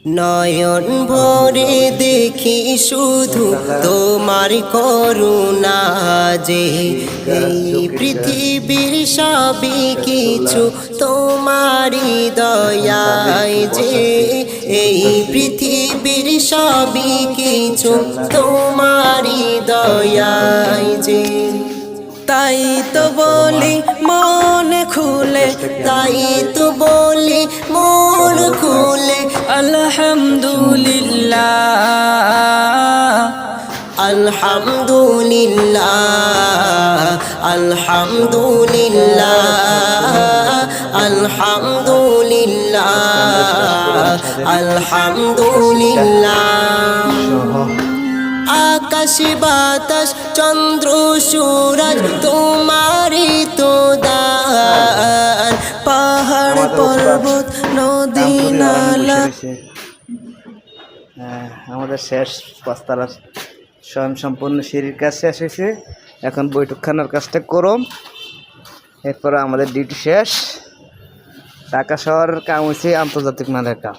নয়ন ভরে দেখি শুধু তোমার করুণা যে, এই পৃথিবীর সবই কিছু তোমারই দয়ায় যে, এই পৃথিবীর সবই কিছু তোমারই দয়ায় যে। তাই তো বলি মন খুলে, তাই তো বলি মন খুলে, আলহামদুলিল্লাহ আলহামদুলিল্লাহ আলহামদুলিল্লাহ আলহামদুলিল্লাহ আলহামদুলিল্লাহ। আকাশ বাতাস চন্দ্র সূরজ তোমারই তো দান, পাহাড় পর্বত নদী নালা। আমাদের শেষ পাঁচতলার স্বয়ং সম্পূর্ণ সিঁড়ির কাজ শেষ হয়েছে। এখন বৈঠকখানার কাজটা করম, এরপরে আমাদের ডিউটি শেষ। ঢাকা শহরের কাম হয়েছে আন্তর্জাতিক মানের কাম।